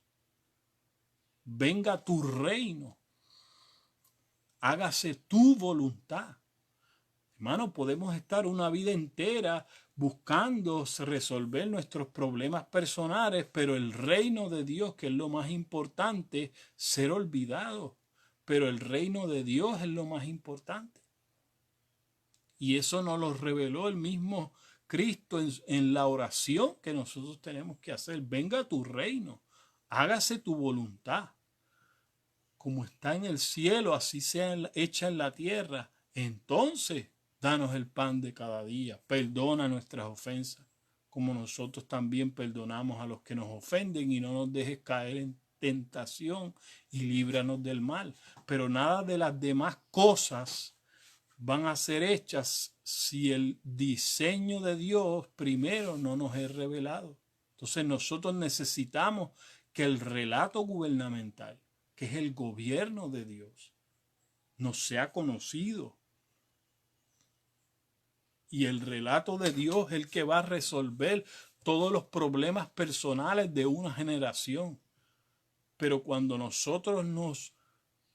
Venga tu reino. Hágase tu voluntad. Hermano, podemos estar una vida entera buscando resolver nuestros problemas personales, pero el reino de Dios, que es lo más importante, ser olvidado. Pero el reino de Dios es lo más importante. Y eso nos lo reveló el mismo Cristo en la oración que nosotros tenemos que hacer. Venga tu reino, hágase tu voluntad. Como está en el cielo, así sea hecha en la tierra. Entonces, danos el pan de cada día. Perdona nuestras ofensas, como nosotros también perdonamos a los que nos ofenden, y no nos dejes caer en tentación y líbranos del mal. Pero nada de las demás cosas van a ser hechas si el diseño de Dios primero no nos es revelado. Entonces nosotros necesitamos que el relato gubernamental, que es el gobierno de Dios, nos sea conocido. Y el relato de Dios es el que va a resolver todos los problemas personales de una generación. Pero cuando nosotros nos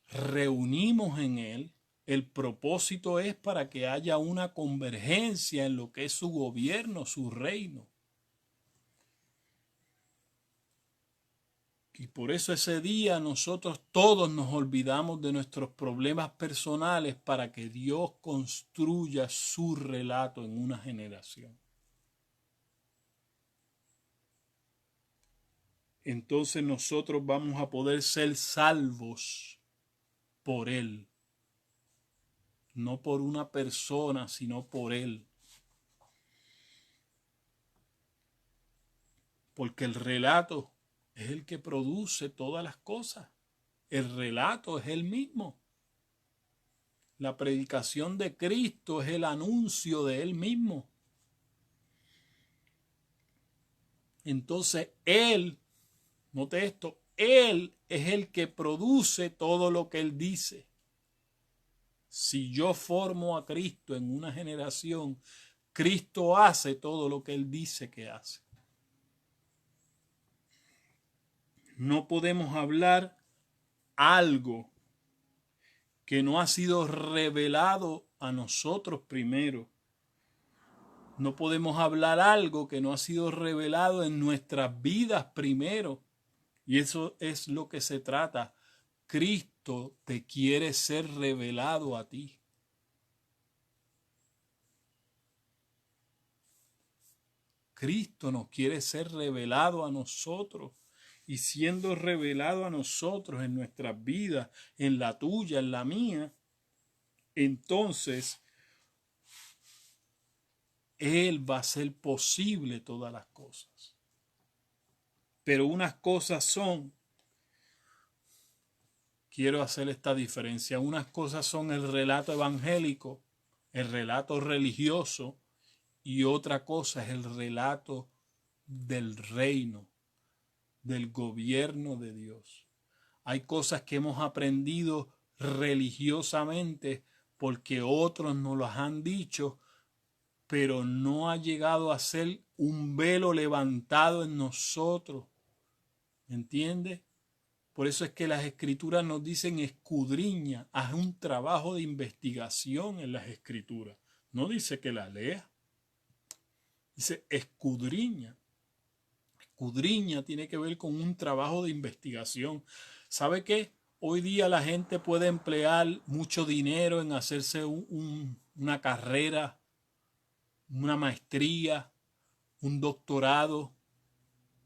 reunimos en Él, el propósito es para que haya una convergencia en lo que es su gobierno, su reino. Y por eso ese día nosotros todos nos olvidamos de nuestros problemas personales para que Dios construya su relato en una generación. Entonces nosotros vamos a poder ser salvos por Él. No por una persona, sino por Él. Porque el relato es el que produce todas las cosas. El relato es Él mismo. La predicación de Cristo es el anuncio de Él mismo. Entonces Él, note esto, Él es el que produce todo lo que Él dice. Si yo formo a Cristo en una generación, Cristo hace todo lo que Él dice que hace. No podemos hablar algo que no ha sido revelado a nosotros primero. No podemos hablar algo que no ha sido revelado en nuestras vidas primero. Y eso es lo que se trata. Cristo te quiere ser revelado a ti. Cristo nos quiere ser revelado a nosotros. Y siendo revelado a nosotros en nuestras vidas, en la tuya, en la mía, entonces Él va a hacer posible todas las cosas. Pero unas cosas son, quiero hacer esta diferencia, unas cosas son el relato evangélico, el relato religioso, y otra cosa es el relato del reino, del gobierno de Dios. Hay cosas que hemos aprendido religiosamente porque otros nos las han dicho, pero no ha llegado a ser un velo levantado en nosotros. ¿Me entiendes? Por eso es que las escrituras nos dicen escudriña, haz un trabajo de investigación en las escrituras. No dice que las leas. Dice escudriña. Escudriña tiene que ver con un trabajo de investigación. ¿Sabe qué? Hoy día la gente puede emplear mucho dinero en hacerse una carrera, una maestría, un doctorado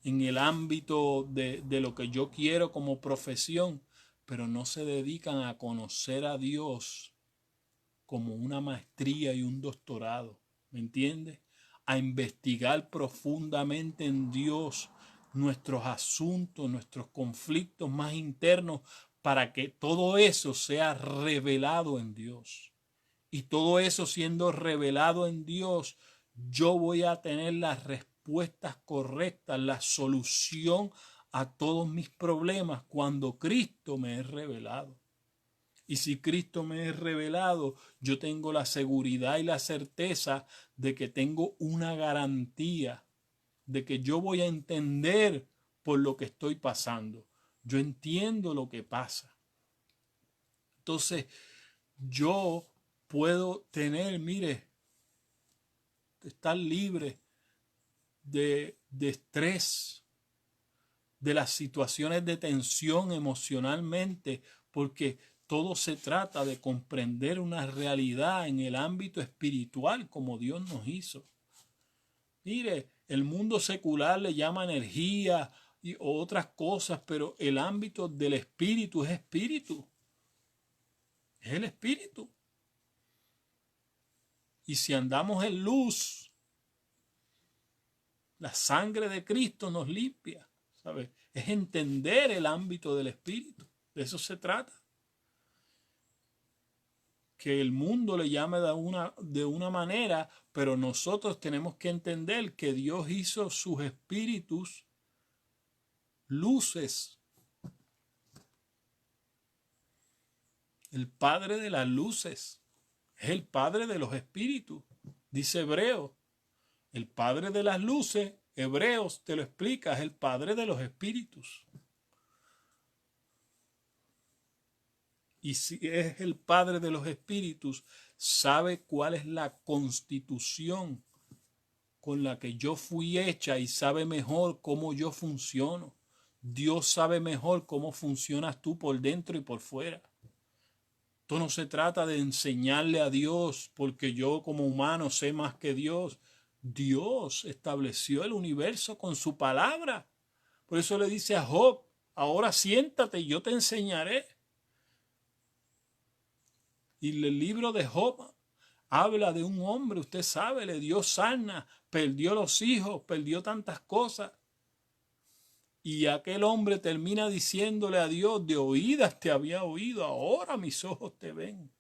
en el ámbito de lo que yo quiero como profesión, pero no se dedican a conocer a Dios como una maestría y un doctorado. ¿Me entiendes? A investigar profundamente en Dios nuestros asuntos, nuestros conflictos más internos, para que todo eso sea revelado en Dios. Y todo eso siendo revelado en Dios, yo voy a tener las respuestas correctas, la solución a todos mis problemas cuando Cristo me es revelado. Y si Cristo me es revelado, yo tengo la seguridad y la certeza de que tengo una garantía de que yo voy a entender por lo que estoy pasando. Yo entiendo lo que pasa. Entonces, yo puedo tener, mire, estar libre de estrés, de las situaciones de tensión emocionalmente, porque todo se trata de comprender una realidad en el ámbito espiritual como Dios nos hizo. Mire, el mundo secular le llama energía y otras cosas, pero el ámbito del espíritu es espíritu. Es el espíritu. Y si andamos en luz, la sangre de Cristo nos limpia, ¿sabes? Es entender el ámbito del espíritu. De eso se trata. Que el mundo le llame de una manera, pero nosotros tenemos que entender que Dios hizo sus espíritus luces. El Padre de las luces es el Padre de los espíritus. Dice Hebreo, el Padre de las luces, Hebreos te lo explica, es el Padre de los espíritus. Y si es el Padre de los espíritus, sabe cuál es la constitución con la que yo fui hecha y sabe mejor cómo yo funciono. Dios sabe mejor cómo funcionas tú por dentro y por fuera. Esto no se trata de enseñarle a Dios porque yo como humano sé más que Dios. Dios estableció el universo con su palabra. Por eso le dice a Job, ahora siéntate y yo te enseñaré. Y el libro de Job habla de un hombre, usted sabe, le dio sarna, perdió los hijos, perdió tantas cosas. Y aquel hombre termina diciéndole a Dios, de oídas te había oído, ahora mis ojos te ven.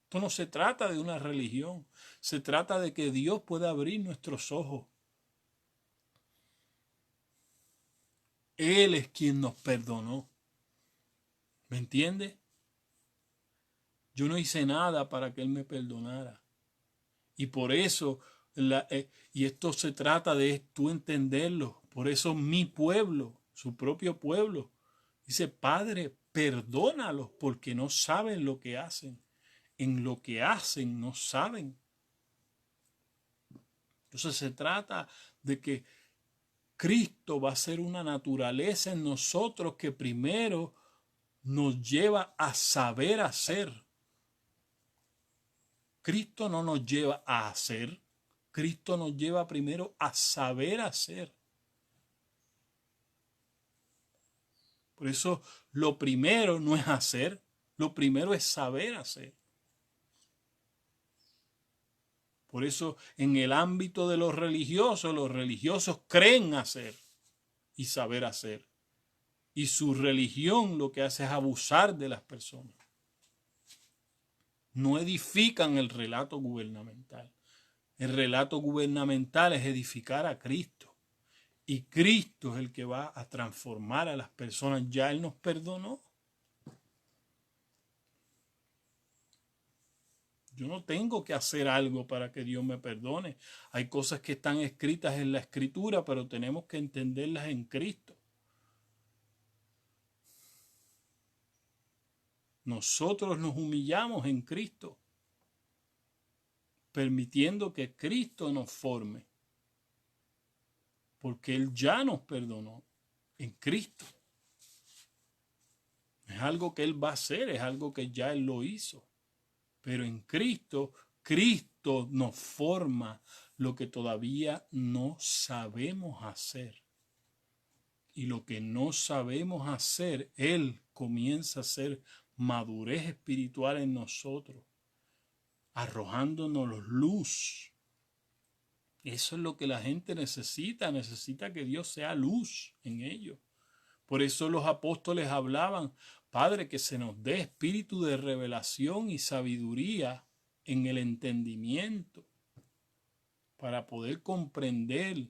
Esto no se trata de una religión, se trata de que Dios pueda abrir nuestros ojos. Él es quien nos perdonó. ¿Me entiende? Yo no hice nada para que Él me perdonara. Y por eso, y esto se trata de tú entenderlo, por eso mi pueblo, su propio pueblo, dice, Padre, perdónalos porque no saben lo que hacen. En lo que hacen no saben. Entonces se trata de que Cristo va a ser una naturaleza en nosotros que primero nos lleva a saber hacer. Cristo no nos lleva a hacer, Cristo nos lleva primero a saber hacer. Por eso lo primero no es hacer, lo primero es saber hacer. Por eso en el ámbito de los religiosos creen hacer y saber hacer. Y su religión lo que hace es abusar de las personas. No edifican el relato gubernamental. El relato gubernamental es edificar a Cristo. Y Cristo es el que va a transformar a las personas. Ya Él nos perdonó. Yo no tengo que hacer algo para que Dios me perdone. Hay cosas que están escritas en la Escritura, pero tenemos que entenderlas en Cristo. Nosotros nos humillamos en Cristo, permitiendo que Cristo nos forme, porque Él ya nos perdonó en Cristo. Es algo que Él va a hacer, es algo que ya Él lo hizo. Pero en Cristo, Cristo nos forma lo que todavía no sabemos hacer. Y lo que no sabemos hacer, Él comienza a hacer madurez espiritual en nosotros, arrojándonos luz. Eso es lo que la gente necesita, necesita que Dios sea luz en ellos. Por eso los apóstoles hablaban, Padre, que se nos dé espíritu de revelación y sabiduría en el entendimiento para poder comprender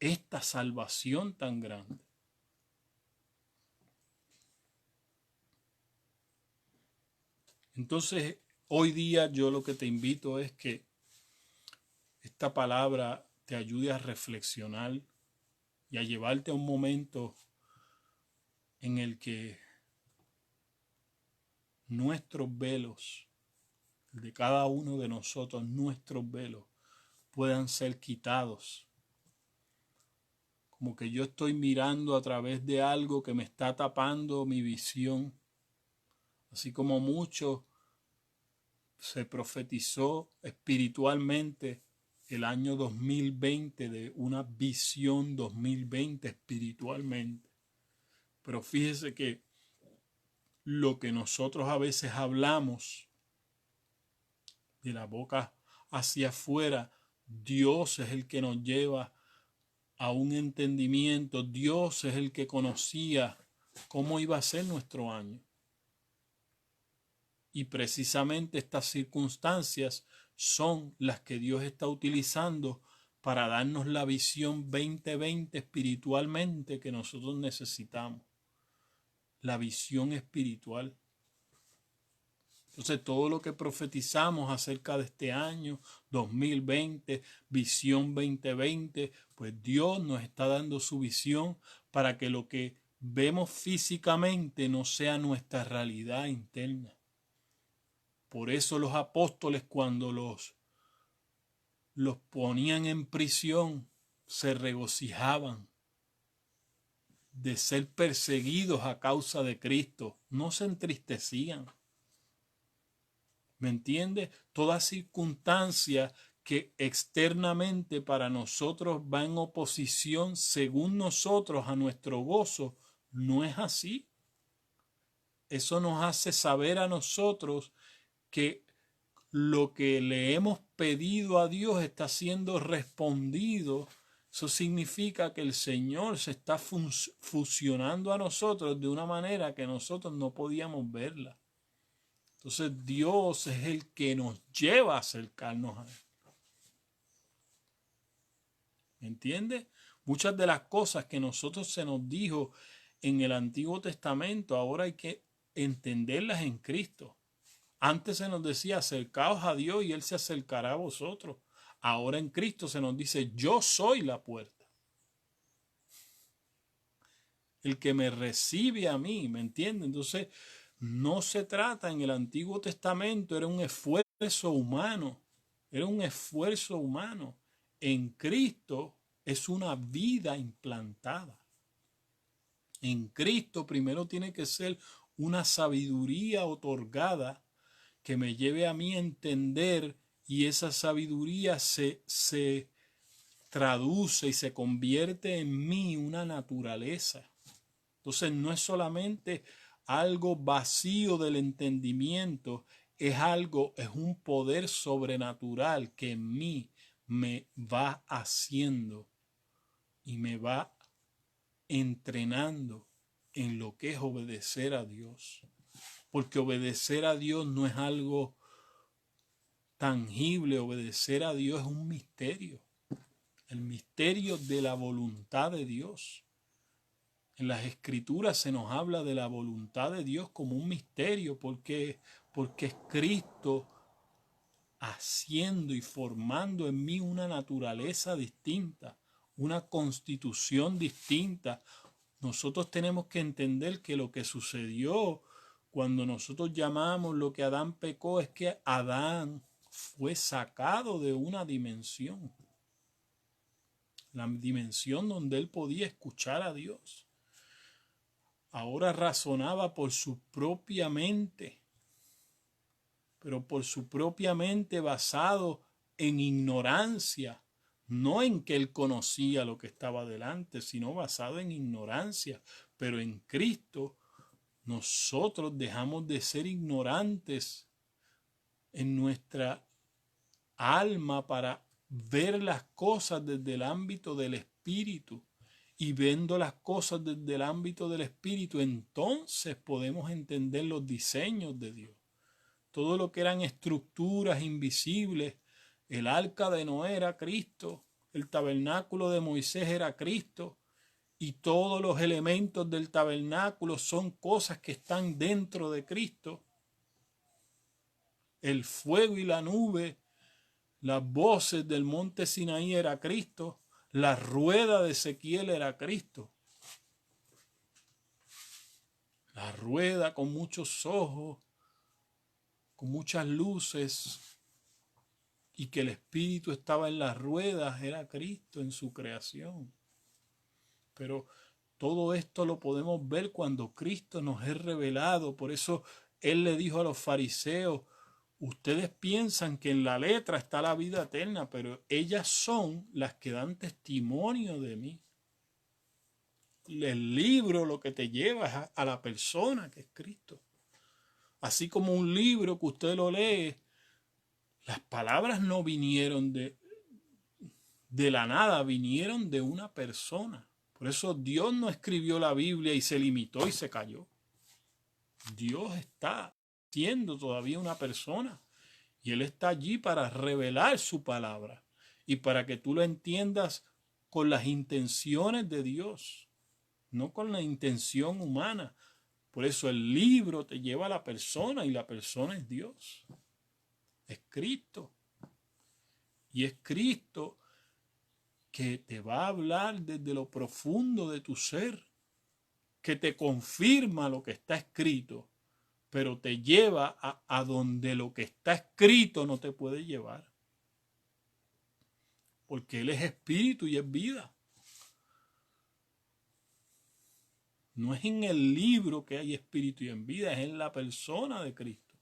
esta salvación tan grande. Entonces, hoy día yo lo que te invito es que esta palabra te ayude a reflexionar y a llevarte a un momento en el que nuestros velos, de cada uno de nosotros, nuestros velos, puedan ser quitados. Como que yo estoy mirando a través de algo que me está tapando mi visión. Así como mucho se profetizó espiritualmente el año 2020 de una visión 2020 espiritualmente. Pero fíjese que lo que nosotros a veces hablamos de la boca hacia afuera, Dios es el que nos lleva a un entendimiento. Dios es el que conocía cómo iba a ser nuestro año. Y precisamente estas circunstancias son las que Dios está utilizando para darnos la visión 2020 espiritualmente que nosotros necesitamos. La visión espiritual. Entonces todo lo que profetizamos acerca de este año 2020, visión 2020, pues Dios nos está dando su visión para que lo que vemos físicamente no sea nuestra realidad interna. Por eso los apóstoles cuando los ponían en prisión se regocijaban de ser perseguidos a causa de Cristo. No se entristecían. ¿Me entiende? Toda circunstancia que externamente para nosotros va en oposición según nosotros a nuestro gozo, no es así. Eso nos hace saber a nosotros que lo que le hemos pedido a Dios está siendo respondido. Eso significa que el Señor se está fusionando a nosotros de una manera que nosotros no podíamos verla. Entonces Dios es el que nos lleva a acercarnos a Él. ¿Me entiendes? Muchas de las cosas que nosotros se nos dijo en el Antiguo Testamento, ahora hay que entenderlas en Cristo. Antes se nos decía, acercaos a Dios y Él se acercará a vosotros. Ahora en Cristo se nos dice, yo soy la puerta. El que me recibe a mí, ¿me entiende? Entonces, no se trata, en el Antiguo Testamento era un esfuerzo humano, era un esfuerzo humano. En Cristo es una vida implantada. En Cristo primero tiene que ser una sabiduría otorgada que me lleve a mí a entender, y esa sabiduría se traduce y se convierte en mí una naturaleza. Entonces no es solamente algo vacío del entendimiento, es un poder sobrenatural que en mí me va haciendo y me va entrenando en lo que es obedecer a Dios. Porque obedecer a Dios no es algo tangible, obedecer a Dios es un misterio, el misterio de la voluntad de Dios. En las Escrituras se nos habla de la voluntad de Dios como un misterio, porque es Cristo haciendo y formando en mí una naturaleza distinta, una constitución distinta. Nosotros tenemos que entender que lo que sucedió cuando nosotros llamamos lo que Adán pecó es que Adán fue sacado de una dimensión, la dimensión donde él podía escuchar a Dios. Ahora razonaba por su propia mente, pero por su propia mente basado en ignorancia, no en que él conocía lo que estaba delante, sino basado en ignorancia. Pero en Cristo nosotros dejamos de ser ignorantes en nuestra alma para ver las cosas desde el ámbito del Espíritu. Y viendo las cosas desde el ámbito del Espíritu, entonces podemos entender los diseños de Dios. Todo lo que eran estructuras invisibles, el arca de Noé era Cristo, el tabernáculo de Moisés era Cristo, y todos los elementos del tabernáculo son cosas que están dentro de Cristo. El fuego y la nube, las voces del monte Sinaí era Cristo. La rueda de Ezequiel era Cristo. La rueda con muchos ojos, con muchas luces, y que el Espíritu estaba en las ruedas, era Cristo en su creación. Pero todo esto lo podemos ver cuando Cristo nos es revelado. Por eso Él le dijo a los fariseos, ustedes piensan que en la letra está la vida eterna, pero ellas son las que dan testimonio de mí. El libro lo que te lleva es a la persona que es Cristo. Así como un libro que usted lo lee, las palabras no vinieron de la nada, vinieron de una persona. Por eso Dios no escribió la Biblia y se limitó y se cayó. Dios está siendo todavía una persona y Él está allí para revelar su palabra y para que tú lo entiendas con las intenciones de Dios, no con la intención humana. Por eso el libro te lleva a la persona y la persona es Dios. Es Cristo. Y es Cristo que te va a hablar desde lo profundo de tu ser, que te confirma lo que está escrito, pero te lleva a donde lo que está escrito no te puede llevar. Porque Él es espíritu y es vida. No es en el libro que hay espíritu y en vida, es en la persona de Cristo.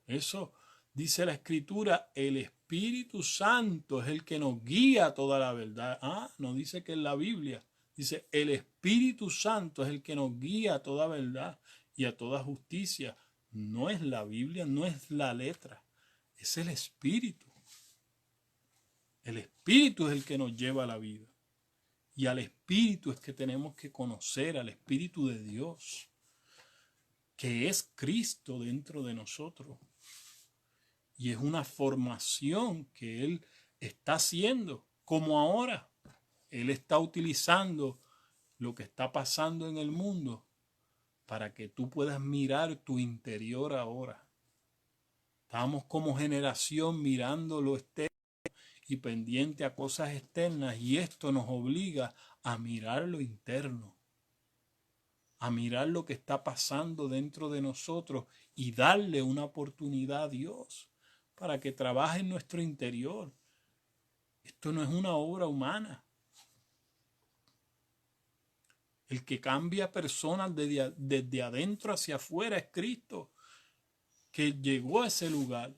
Eso dice la Escritura, el Espíritu Santo es el que nos guía a toda la verdad. No dice que es la Biblia. Dice, el Espíritu Santo es el que nos guía a toda verdad y a toda justicia. No es la Biblia, no es la letra, es el Espíritu. El Espíritu es el que nos lleva a la vida. Y al Espíritu es que tenemos que conocer, al Espíritu de Dios, que es Cristo dentro de nosotros. Y es una formación que Él está haciendo, como ahora. Él está utilizando lo que está pasando en el mundo para que tú puedas mirar tu interior ahora. Estamos como generación mirando lo externo y pendiente a cosas externas, y esto nos obliga a mirar lo interno, a mirar lo que está pasando dentro de nosotros y darle una oportunidad a Dios para que trabaje en nuestro interior. Esto no es una obra humana. El que cambia personas desde adentro hacia afuera es Cristo, que llegó a ese lugar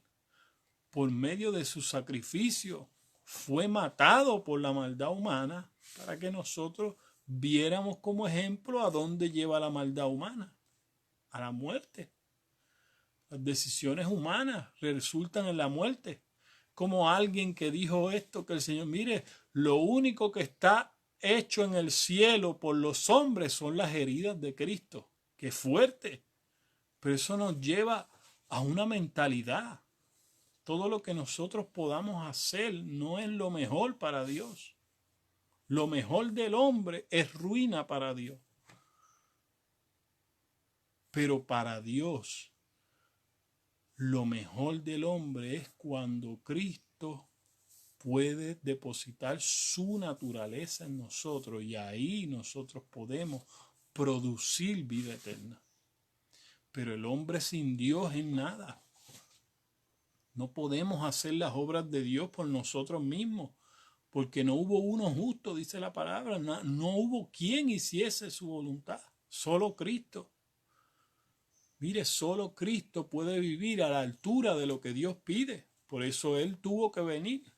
por medio de su sacrificio. Fue matado por la maldad humana para que nosotros viéramos como ejemplo a dónde lleva la maldad humana, a la muerte. Las decisiones humanas resultan en la muerte. Como alguien que dijo esto, que el Señor, mire, lo único que está hecho en el cielo por los hombres son las heridas de Cristo. Qué fuerte. Pero eso nos lleva a una mentalidad. Todo lo que nosotros podamos hacer no es lo mejor para Dios. Lo mejor del hombre es ruina para Dios. Pero para Dios, lo mejor del hombre es cuando Cristo puede depositar su naturaleza en nosotros, y ahí nosotros podemos producir vida eterna. Pero el hombre sin Dios es nada. No podemos hacer las obras de Dios por nosotros mismos, porque no hubo uno justo, dice la palabra. No hubo quien hiciese su voluntad, solo Cristo. Mire, solo Cristo puede vivir a la altura de lo que Dios pide. Por eso Él tuvo que venir.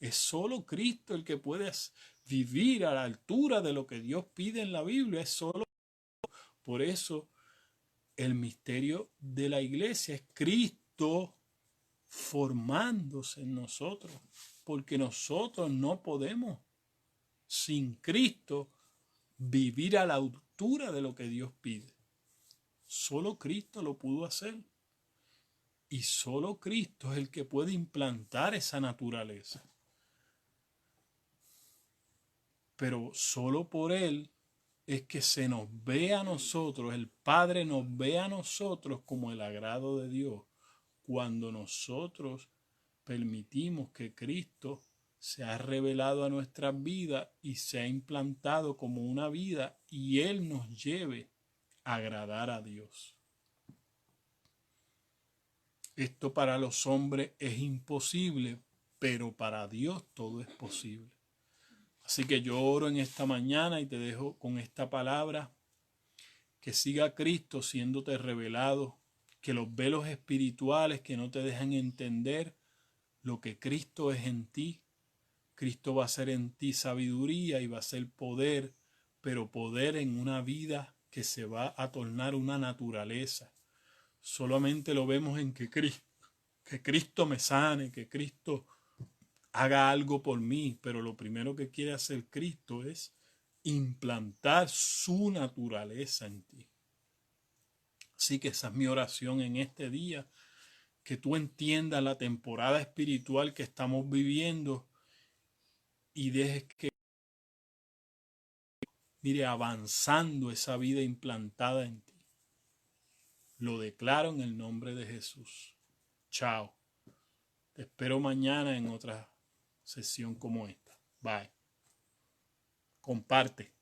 Es solo Cristo el que puede vivir a la altura de lo que Dios pide en la Biblia. Es solo. Por eso el misterio de la iglesia es Cristo formándose en nosotros. Porque nosotros no podemos, sin Cristo, vivir a la altura de lo que Dios pide. Solo Cristo lo pudo hacer. Y solo Cristo es el que puede implantar esa naturaleza. Pero solo por Él es que se nos ve a nosotros, el Padre nos ve a nosotros como el agrado de Dios, cuando nosotros permitimos que Cristo se ha revelado a nuestras vidas y se ha implantado como una vida, y Él nos lleve a agradar a Dios. Esto para los hombres es imposible, pero para Dios todo es posible. Así que yo oro en esta mañana y te dejo con esta palabra: que siga Cristo siéndote revelado, que los velos espirituales que no te dejan entender lo que Cristo es en ti. Cristo va a ser en ti sabiduría y va a ser poder, pero poder en una vida que se va a tornar una naturaleza. Solamente lo vemos en que Cristo me sane, que Cristo haga algo por mí, pero lo primero que quiere hacer Cristo es implantar su naturaleza en ti. Así que esa es mi oración en este día, que tú entiendas la temporada espiritual que estamos viviendo y dejes que, mire, avanzando esa vida implantada en ti. Lo declaro en el nombre de Jesús. Chao. Te espero mañana en otra sesión como esta. Bye. Comparte.